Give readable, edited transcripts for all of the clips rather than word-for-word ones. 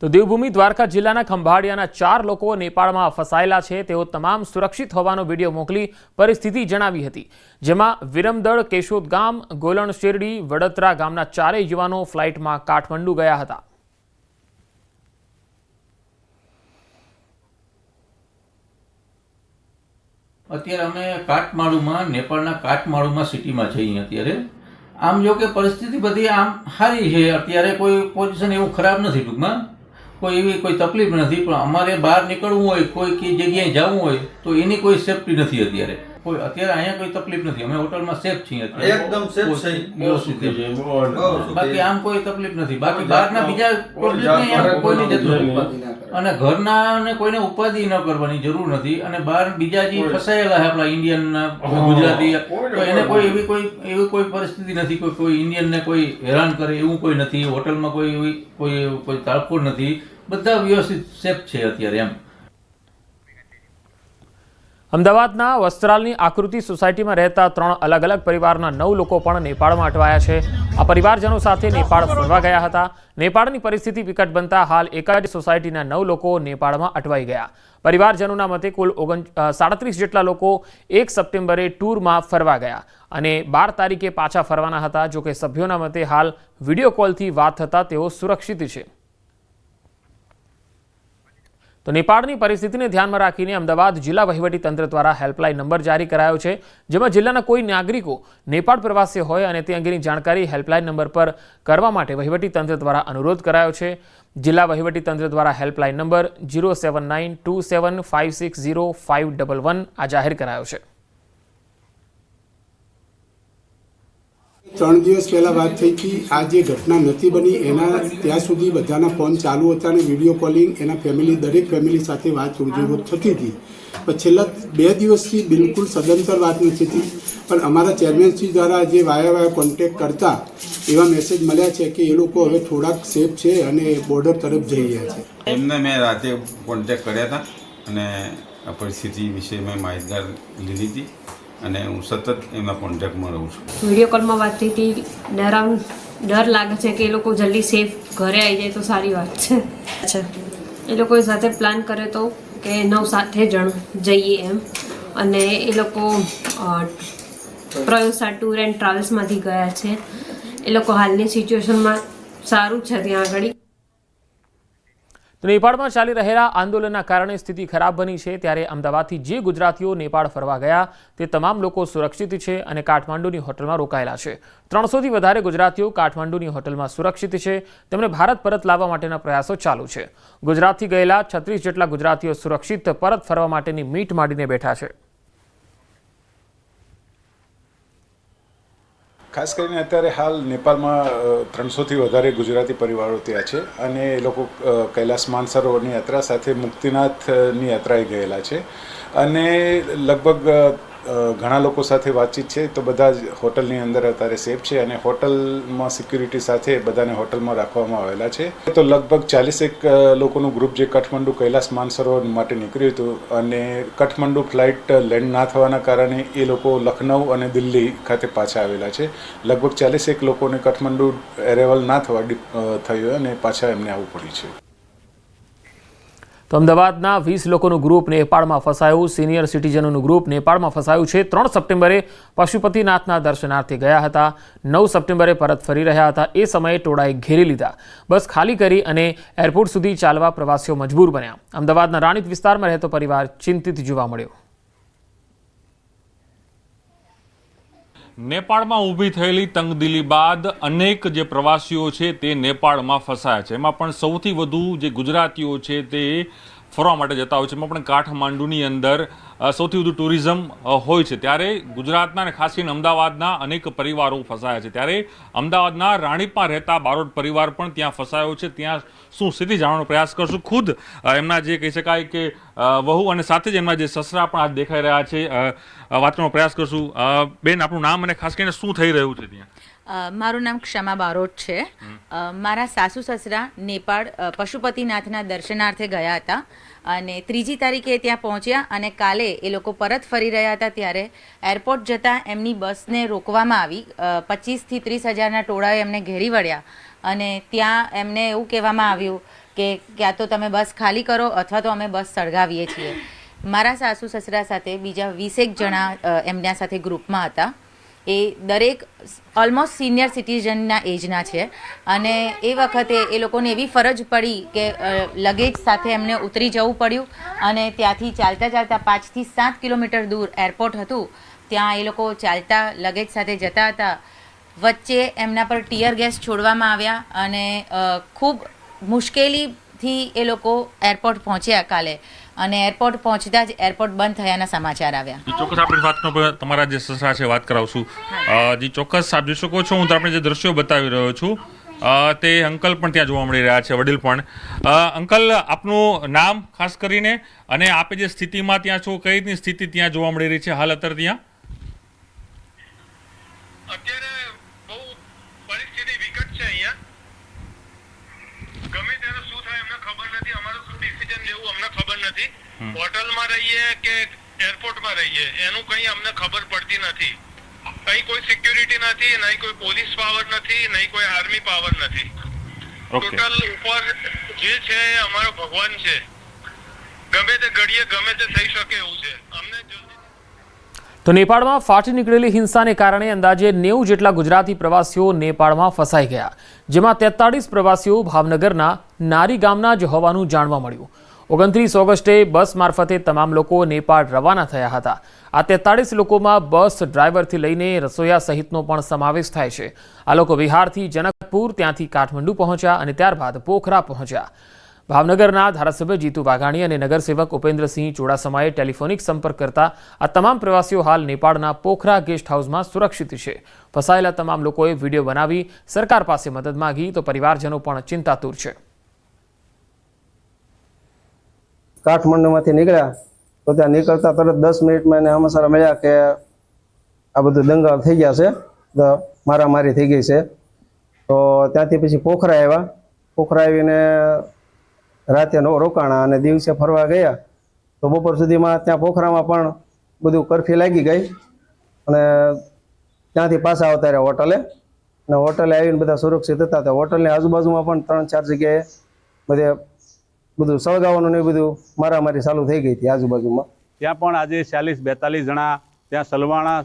તો દેવભૂમિ દ્વારકા જિલ્લાના ખંભાળિયાના 4 લોકો નેપાળમાં ફસાયેલા છે। તેઓ તમામ સુરક્ષિત હોવાનો વિડીયો મોકલી પરિસ્થિતિ જણાવી હતી, જેમાં વિરમદળ, કેશોદ ગામ, ગોલણ શેરડી, વડતરા ગામના 4 યુવાનો ફ્લાઇટમાં કાઠમંડુ ગયા હતા। અત્યારે અમે કાઠમાડુમાં, નેપાળના કાઠમાડુમાં સિટીમાં છીએ અત્યારે। આમ જો કે પરિસ્થિતિ બધી આમ સારી છે, અત્યારે કોઈ પોઝિશન એવું ખરાબ નથી, ટૂંકમાં કોઈ એવી કોઈ તકલીફ નથી, પણ અમારે બહાર નીકળવું હોય, કોઈ જગ્યાએ જવું હોય તો એની કોઈ સેફટી નથી અત્યારે। કોઈ અત્યારે અહીંયા કોઈ તકલીફ નથી, અમે હોટલમાં સેફ છીએ અત્યારે, એકદમ સેફ છે, વ્યવસ્થિત છે, બાકી આમ કોઈ તકલીફ નથી। બાકી બહારના બીજા પ્રોબ્લેમ કોઈને જતું અને ઘરના ને કોઈને ઉપાધિ ન કરવાની જરૂર નથી। અને બહાર બીજા જે ફસાયેલા છે આપણા ઇન્ડિયન ગુજરાતી, તો એને કોઈ એવી કોઈ પરિસ્થિતિ નથી, કોઈ ઇન્ડિયનને કોઈ હેરાન કરે એવું કોઈ નથી, હોટલમાં કોઈ તાળફોડ નથી, બધા વ્યવસ્થિત સેફ છે અત્યારે એમ। અમદાવાદના વસ્ત્રાલની આકૃતિ સોસાયટીમાં રહેતા 3 અલગ અલગ પરિવારના 9 લોકો પણ નેપાળમાં અટવાયા છે। આ પરિવારજનો સાથે નેપાળ ફરવા ગયા હતા। નેપાળની પરિસ્થિતિ વિકટ બનતા હાલ એક જ સોસાયટીના 9 લોકો નેપાળમાં અટવાઈ ગયા। પરિવારજનોના મતે કુલ 37 જેટલા લોકો 1 સપ્ટેમ્બરે ટૂરમાં ફરવા ગયા અને 12 તારીખે પાછા ફરવાના હતા। જોકે સભ્યોના મતે હાલ વિડીયો કોલથી વાત થતાં તેઓ સુરક્ષિત છે। તો નેપાળની પરિસ્થિતિને ધ્યાનમાં રાખીને અમદાવાદ જિલ્લા વહીવટીતંત્ર દ્વારા હેલ્પલાઇન નંબર જારી કરાયો છે, જેમાં જિલ્લાના કોઈ નાગરિકો નેપાળ પ્રવાસે હોય અને તે અંગેની જાણકારી હેલ્પલાઇન નંબર પર કરવા માટે વહીવટીતંત્ર દ્વારા અનુરોધ કરાયો છે। જિલ્લા વહીવટીતંત્ર દ્વારા હેલ્પલાઇન નંબર 07927560511 આ જાહેર કરાયો છે। 3 દિવસ પહેલાં વાત થઈ હતી। આ જે ઘટના નથી બની એના ત્યાં સુધી બધાના ફોન ચાલુ હતા અને વિડીયો કોલિંગ એના દરેક ફેમિલી સાથે વાત રોજેરોજ થતી હતી, પણ છેલ્લા 2 દિવસથી બિલકુલ સદંતર વાત નથી થતી। પણ અમારા ચેરમેનશ્રી દ્વારા જે વાયા કોન્ટેક્ટ કરતા એવા મેસેજ મળ્યા છે કે એ લોકો હવે થોડાક સેફ છે અને બોર્ડર તરફ જઈ રહ્યા છે। એમને મેં રાતે કોન્ટેક્ટ કર્યા હતા અને આ પરિસ્થિતિ વિશે મેં માહિતગાર લીધી હતી અને હું સતત એમના કોન્ટેક્ટમાં રહું છું। વિડીયો કોલમાં વાત થઈ હતી, ડર લાગે છે કે એ લોકો જલ્દી સેફ ઘરે આવી જાય તો સારી વાત છે। અચ્છા, એ લોકો સાથે પ્લાન કરે તો કે 9-7 જણ જઈએ એમ, અને એ લોકો પ્રયોસા ટૂર એન્ડ ટ્રાવેલ્સમાંથી ગયા છે। એ લોકો હાલની સિચ્યુએશનમાં સારું છે ત્યાં આગળ। તો નેપાળમાં ચાલી રહેલા આંદોલનના કારણે સ્થિતિ ખરાબ બની છે, ત્યારે અમદાવાદથી જે ગુજરાતીઓ નેપાળ ફરવા ગયા તે તમામ લોકો સુરક્ષિત છે અને કાઠમાંડુની હોટલમાં રોકાયેલા છે। 300થી વધારે ગુજરાતીઓ કાઠમાંડુની હોટલમાં સુરક્ષિત છે। તેમને ભારત પરત લાવવા માટેના પ્રયાસો ચાલુ છે। ગુજરાતથી ગયેલા 36 જેટલા ગુજરાતીઓ સુરક્ષિત પરત ફરવા માટેની મીટ માંડીને બેઠા છે। ખાસ કરીને અત્યારે હાલ નેપાળમાં 300થી વધારે ગુજરાતી પરિવારો ત્યાં છે અને એ લોકો કૈલાસ માનસરોવરની યાત્રા સાથે મુક્તિનાથની યાત્રાએ ગયેલા છે અને લગભગ ઘણા લોકો સાથે વાતચીત છે તો બધા જ હોટલની અંદર અત્યારે સેફ છે અને હોટલમાં સિક્યુરિટી સાથે બધાને હોટલમાં રાખવામાં આવેલા છે। તો લગભગ 41 લોકોનું ગ્રુપ જે કાઠમંડુ કૈલાસ માનસરોવર માટે નીકળ્યું હતું અને કાઠમંડુ ફ્લાઇટ લેન્ડ ના થવાના કારણે એ લોકો લખનઉ અને દિલ્હી ખાતે પાછા આવેલા છે। લગભગ 41 લોકોને કાઠમંડુ એરેવલ ના થયું અને પાછા એમને આવવું પડ્યું છે। તો અમદાવાદના 20 લોકોનું ગ્રુપ નેપાળમાં ફસાયું। સિનિયર સિટીઝનોનું ગ્રુપ નેપાળમાં ફસાયું છે। 3 સપ્ટેમ્બરે પશુપતિનાથના દર્શનાર્થે ગયા હતા, 9 સપ્ટેમ્બરે પરત ફરી રહ્યા હતા। એ સમયે ટોળાએ ઘેરી લીધા, બસ ખાલી કરી અને એરપોર્ટ સુધી ચાલવા પ્રવાસીઓ મજબૂર બન્યા। અમદાવાદના રાણીપ વિસ્તારમાં રહેતો પરિવાર ચિંતિત જોવા મળ્યો। નેપાળમાં ઊભી થયેલી તંગદિલી બાદ અનેક જે પ્રવાસીઓ છે તે નેપાળમાં ફસાયા છે। એમાં પણ સૌથી વધુ જે ગુજરાતીઓ છે તે ફરવા માટે જતા હોય છે। એમાં પણ કાઠમાંડુની અંદર સૌથી વધુ ટુરિઝમ હોય છે, ત્યારે ગુજરાતના અને ખાસ કરીને અમદાવાદના અનેક પરિવારો ફસાયા છે। ત્યારે અમદાવાદના રાણીપમાં રહેતા બારોટ પરિવાર પણ ત્યાં ફસાયો છે। ત્યાં શું સ્થિતિ જાણવાનો પ્રયાસ કરશું। ખુદ એમના જે કહી શકાય કે વહુ અને સાથે જ એમના જે સસરા પણ આજ દેખાઈ રહ્યા છે, વાત કરવાનો પ્રયાસ કરશું। બેન, આપણું નામ અને ખાસ કરીને શું થઈ રહ્યું છે ત્યાં? મારું નામ ક્ષમા બારોટ છે। મારા સાસુ સસરા નેપાળ પશુપતિનાથના દર્શનાર્થે ગયા હતા અને 3જી તારીખે ત્યાં પહોંચ્યા અને કાલે એ લોકો પરત ફરી રહ્યા હતા ત્યારે એરપોર્ટ જતાં એમની બસને રોકવામાં આવી। 25 થી 30 હજારના ટોળાએ એમને ઘેરી વળ્યા અને ત્યાં એમને એવું કહેવામાં આવ્યું કે ક્યાં તો તમે બસ ખાલી કરો અથવા તો અમે બસ સળગાવીએ છીએ. મારા સાસુ સસરા સાથે બીજા 20 જણા એમના સાથે ગ્રુપમાં હતા. એ દરેક ઓલમોસ્ટ સિનિયર સિટીઝનના એજના છે અને એ વખતે એ લોકોને એવી ફરજ પડી કે લગેજ સાથે એમને ઉતરી જવું પડ્યું અને ત્યાંથી ચાલતા 5 થી 7 કિલોમીટર દૂર એરપોર્ટ હતું, ત્યાં એ લોકો ચાલતા લગેજ સાથે જતા હતા. વચ્ચે એમના પર ટીયર ગેસ છોડવામાં આવ્યા અને ખૂબ મુશ્કેલીથી એ લોકો એરપોર્ટ પહોંચ્યા કાલે અને એરપોર્ટ પહોંચતા જ એરપોર્ટ બંધ થયાના સમાચાર આવ્યા. ચોક્કસ આપણે વાતનો તમારા જે સસરા છે વાત કરાવશું. જી ચોક્કસ આપ જોઈ શકો છો, હું આપણે જે દ્રશ્યો બતાવી રહ્યો છું તે અંકલ પણ ત્યાં જોવા મળી રહ્યા છે, વડીલ પણ. અંકલ, આપનું નામ ખાસ કરીને અને આપે જે સ્થિતિમાં ત્યાં છો, કઈ રીતની સ્થિતિ ત્યાં જોવા મળી રહી છે હાલ અત્યારે ત્યાં? અત્યારે બહુ પરિસ્થિતિ વિકટ છે અહીંયા. ગમે ત્યારે શું થાય અમને ખબર નથી, અમારું શું ડિસિઝન લેવું અમને ખબર નથી. હોટલમાં રહીએ કે એરપોર્ટમાં રહીએ એનું કંઈ અમને ખબર પડતી નથી. કઈ કોઈ સિક્યુરિટી નથી, નહીં કોઈ પોલીસ પાવર નથી, નહીં કોઈ આર્મી પાવર નથી. ટોટલ ઉપર જે છે એ અમારો ભગવાન છે. ગમે તે ઘડીએ ગમે તે થઈ શકે એવું છે. અમને તો નેપાળમાં ફાટી નીકળેલી હિંસાને કારણે અંદાજે 90 જેટલા ગુજરાતી પ્રવાસીઓ નેપાળમાં ફસાઈ ગયા, જેમાં 43 પ્રવાસીઓ ભાવનગરના નારી ગામના જ હોવાનું જાણવા મળ્યું. 29 ઓગસ્ટે બસ મારફતે તમામ લોકો નેપાળ રવાના થયા હતા. આ 43 લોકોમાં બસ ડ્રાઈવરથી લઈને રસોઈયા સહિતનો પણ સમાવેશ થાય છે. આ લોકો બિહારથી જનકપુર, ત્યાંથી કાઠમંડુ પહોંચ્યા અને ત્યારબાદ પોખરા પહોંચ્યા. ભાવનગરના ધારાસભ્ય જીતુ વાઘાણી અને નગરસેવક ઉપેન્દ્રસિંહ ચુડાસમાએ ટેલિફોનિક સંપર્ક કરતા આ તમામ પ્રવાસીઓ હાલ નેપાળના પોખરા ગેસ્ટ હાઉસમાં સુરક્ષિત છે. ફસાયેલા તમામ લોકોએ વિડીયો બનાવી સરકાર પાસે મદદ માંગી તો પરિવારજનો પણ ચિંતાતુર છે. કાઠમંડુમાંથી નીકળ્યા તો ત્યાં નીકળતા તરત 10 મિનિટમાં એને સમાચાર મળ્યા કે આ બધું દંગા થઈ ગયા છે, મારામારી થઈ ગઈ છે. તો ત્યાંથી પછી પોખરા આવ્યા. પોખરા આવીને રાતે રોકાણા અને દિવસે ફરવા ગયા. તો બપોર સુધીમાં ત્યાં પોખરામાં પણ બધું કરફી લાગી ગઈ અને ત્યાંથી પાછા આવતા રહ્યા હોટલે. અને હોટલે આવીને બધા સુરક્ષિત હતા. તો હોટલની આજુબાજુમાં પણ 3-4 જગ્યાએ બધું સળગાવવાનું ને બધું મારામારી ચાલુ થઈ ગઈ હતી આજુબાજુમાં. ત્યાં પણ આજે 40-42 જણા ત્યાં સલવાણા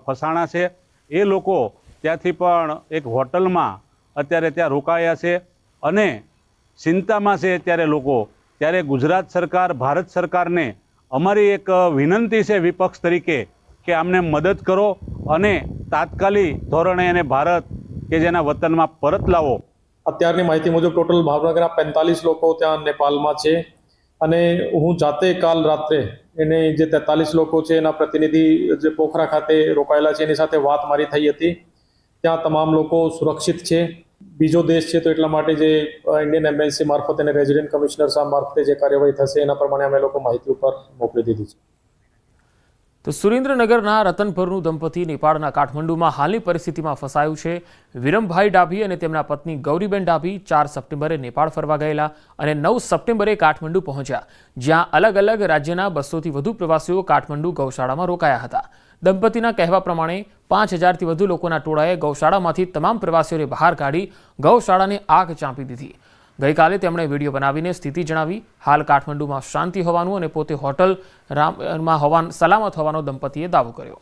ફસાણા છે. એ લોકો ત્યાંથી પણ એક હોટલમાં અત્યારે ત્યાં રોકાયા છે અને ચિંતામાં છે અત્યારે લોકો. ત્યારે ગુજરાત સરકાર, ભારત સરકારને અમારી એક વિનંતી છે વિપક્ષ તરીકે કે આમને મદદ કરો અને તાત્કાલિક ધોરણે એને ભારત કે જેના વતનમાં પરત લાવો. અત્યારની માહિતી મુજબ ટોટલ ભાવનગરના 45 લોકો ત્યાં નેપાળમાં છે અને હું જાતે કાલ રાત્રે એને જે 43 લોકો છે એના પ્રતિનિધિ જે પોખરા ખાતે રોકાયેલા છે એની સાથે વાત મારી થઈ હતી. ત્યાં તમામ લોકો સુરક્ષિત છે. બીજો દેશ છે તો એટલા માટે જે ઇન્ડિયન એમ્બેસી મારફતે અને રેઝિડન્ટ કમિશનર સાહેબ મારફતે જે કાર્યવાહી થશે એના પ્રમાણે અમે લોકો માહિતી ઉપર મોકલી દીધી છે. તો સુરેન્દ્રનગરના રતનપુરનું દંપતી નેપાળના કાઠમંડુમાં હાલની પરિસ્થિતિમાં ફસાયું છે. વિરમભાઈ ડાભી અને તેમના પત્ની ગૌરીબેન ડાભી 4 સપ્ટેમ્બરે નેપાળ ફરવા ગયેલા અને 9 સપ્ટેમ્બરે કાઠમંડુ પહોંચ્યા, જ્યાં અલગ અલગ રાજ્યના 200થી વધુ પ્રવાસીઓ કાઠમંડુ ગૌશાળામાં રોકાયા હતા. દંપતીના કહેવા પ્રમાણે 5000થી વધુ લોકોના ટોળાએ ગૌશાળામાંથી તમામ પ્રવાસીઓને બહાર કાઢી ગૌશાળાને આગ ચાંપી દીધી. ગઈકાલે તેમણે વિડીયો બનાવીને સ્થિતિ જણાવી. હાલ કાઠમંડુમાં શાંતિ હોવાનું અને પોતે હોટલમાં સલામત હોવાનો દંપતીએ દાવો કર્યો.